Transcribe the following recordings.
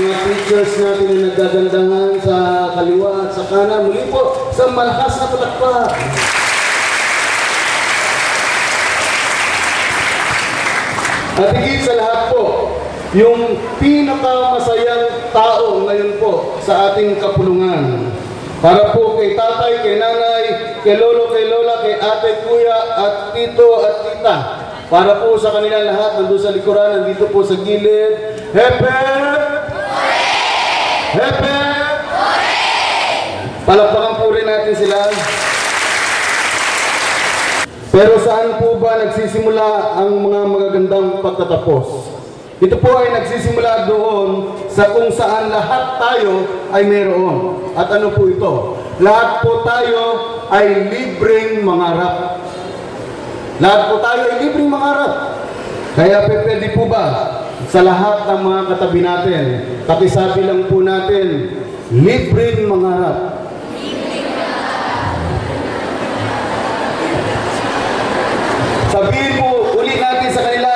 Mga pictures natin na nagagandahan sa kaliwa at sa kanan. Muli po sa malakas na palakpak. At higit sa lahat po, yung pinakamasayang tao ngayon po sa ating kapulungan. Para po kay tatay, kay nanay, kay lolo, kay lola, kay ate, kuya, at tito, at tita. Para po sa kanila lahat, nandun sa likuran, nandito po sa gilid. Hepe! Hepe! Palakpakan po rin natin sila. Pero saan po ba nagsisimula ang mga magagandang pagtatapos? Ito po ay nagsisimula doon sa kung saan lahat tayo ay mayroon. At ano po ito? Lahat po tayo ay libreng mangarap. Lahat po tayo ay libreng mangarap. Kaya pwede po ba sa lahat ng mga katabi natin, kakisabi lang po natin, libreng mangarap. Sabihin po uli natin sa kanila,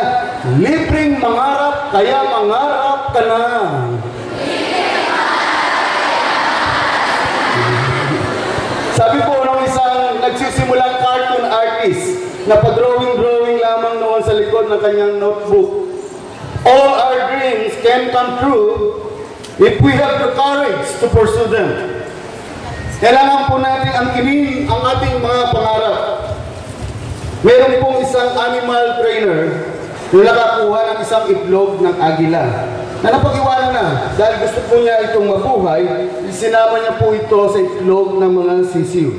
libreng mangarap, kaya mangarap ka na. Sabi po ng isang nagsisimulang cartoon artist na pa-drawing lamang noon sa likod ng kanyang notebook, all our dreams can come true if we have the courage to pursue them. Kailangan po natin angkinin ang ating mga pangarap. Meron pong isang animal trainer na nakakuha ng isang itlog ng agila na napag-iwanan na dahil gusto po niya itong mabuhay, sinama niya po ito sa itlog ng mga sisiw.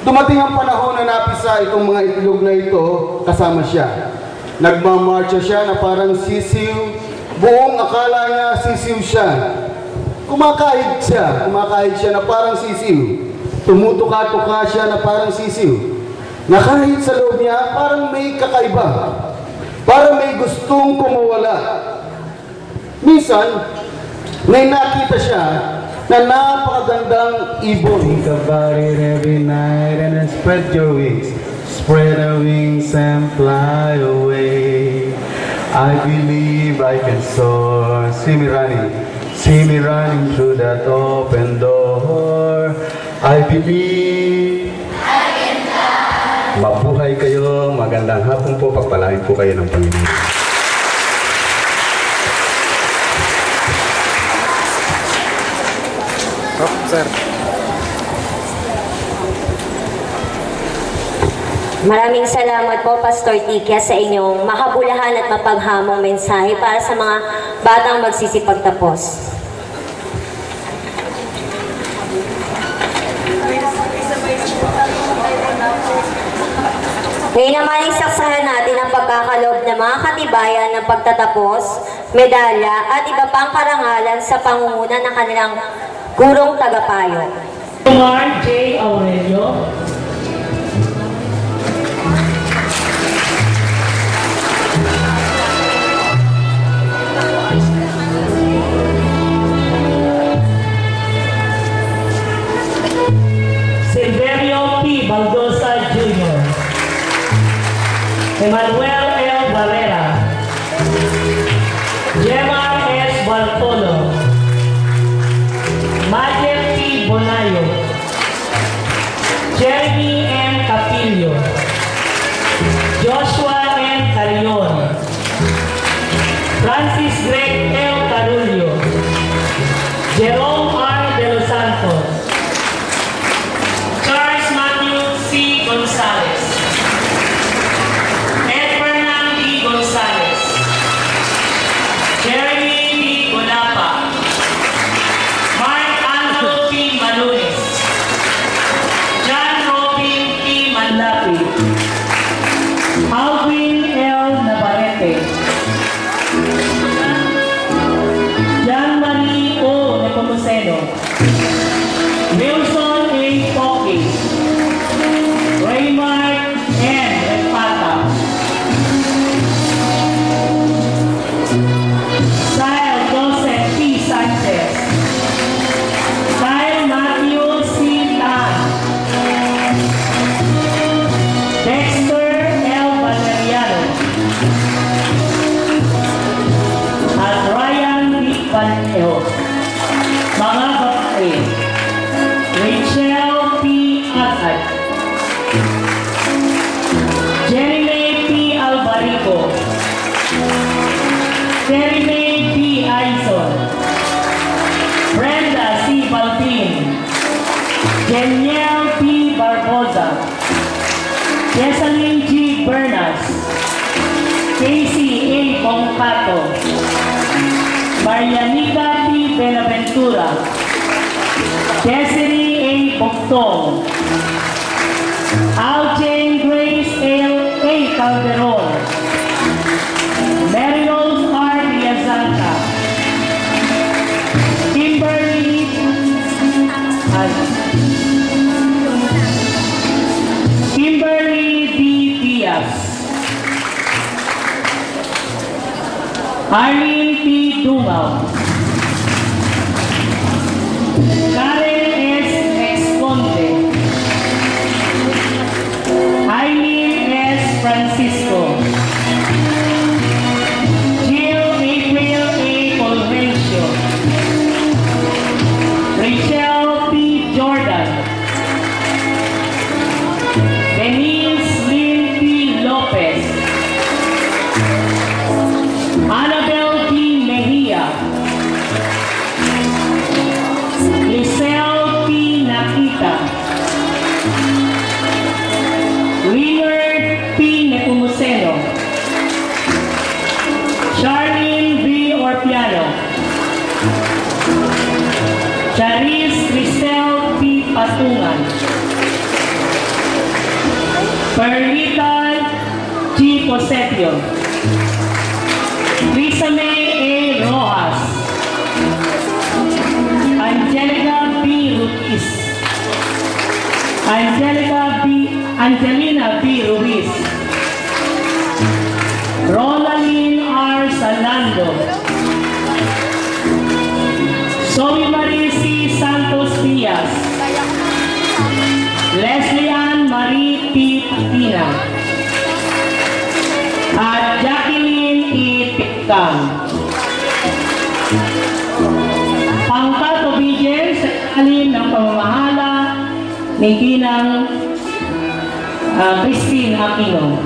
Dumating ang panahon na napisa itong mga itlog na ito kasama siya. Nagmamarcha siya na parang sisiw, buong akala niya sisiw siya. Kumakahig siya na parang sisiw. Tumutuka-tuka siya na parang sisiw. Na kahit sa loob niya, parang may kakaiba. Parang may gustong kumawala. Minsan, may nakita siya na napakagandang ibon. Think about it every night and then spread your wings. Spread our wings and fly away. I believe I can soar. See me running through that open door. I believe I can fly. Mabuhay kayo, magandang hapon po, pagpalain po kayo ng Panginoon. Sir. Maraming salamat po, Pastor Tikia, sa inyong makabulahan at mapaghamong mensahe para sa mga batang magsisipagtapos. Ngayon naman isaksahan natin ang pagkakaloob ng mga katibayan ng pagtatapos, medalya at iba pang karangalan sa pangunguna ng kanilang gurong tagapayo. Omar J. Aurelio, Silverio P. Baldosa Jr., Emmanuel L. Barrera, Gemma S. Bartolo, Majer P. Bonayo, Jeremy M. Capillo, Joshua N. Carion, Francis Greg L. Carullo, Jerome R. De Los Santos, Charles Matthew C. Gonzalez, Ed Fernand D. Gonzalez, Jeremy D. Bonapa, Mark Andrew P. Manunis, John Robin P. Manlapi, Alvin L. Navarrete, Jean Marie O. Nepomuceno, Wilson A. Pocky, Raymond N. Repata, Kyle Joseph P. Sanchez, Kyle Matthew C. Tan, Dexter L. Valeriano, at Ryan D. Vallejo. Santos. Mga babae, Rachel P. Agad, Jeremy P. Alvarico, Jeremy P. Aison, Brenda C. Balbin, Jeniel P. Barboza, Jessalyn G. Bernas, Casey A. Bongcato, Marianica P. Benaventura, Desiree A. Bogtong, Aljane Grace A. Calderon, Mary Rose R. Diazanta, Kimberly D. Diaz, Arlene P. Dungaw, Karen S. Exponte, Aileen S. Francisco, Jill April A. Polvencio, Rachel P. Jordan, Denise Lynn P. Lopez, Annabel P. Mejia, Lisel P. Nakita, Leonard P. Nepomuceno, Charlene V. Orpiano, Charis Cristel P. Patungan, Perlita G. Posepio, Lisa May A. Rojas, Angelica B. Ruiz, Angelina B. Ruiz, Ronaline R. Salando, Zoe Marie C. Santos Diaz, Leslie Ann Marie P. Patina, at Jacqueline E. Pictan. Pangkat obedience sa alin ng pamamahala ni Ginang Christine Aquino.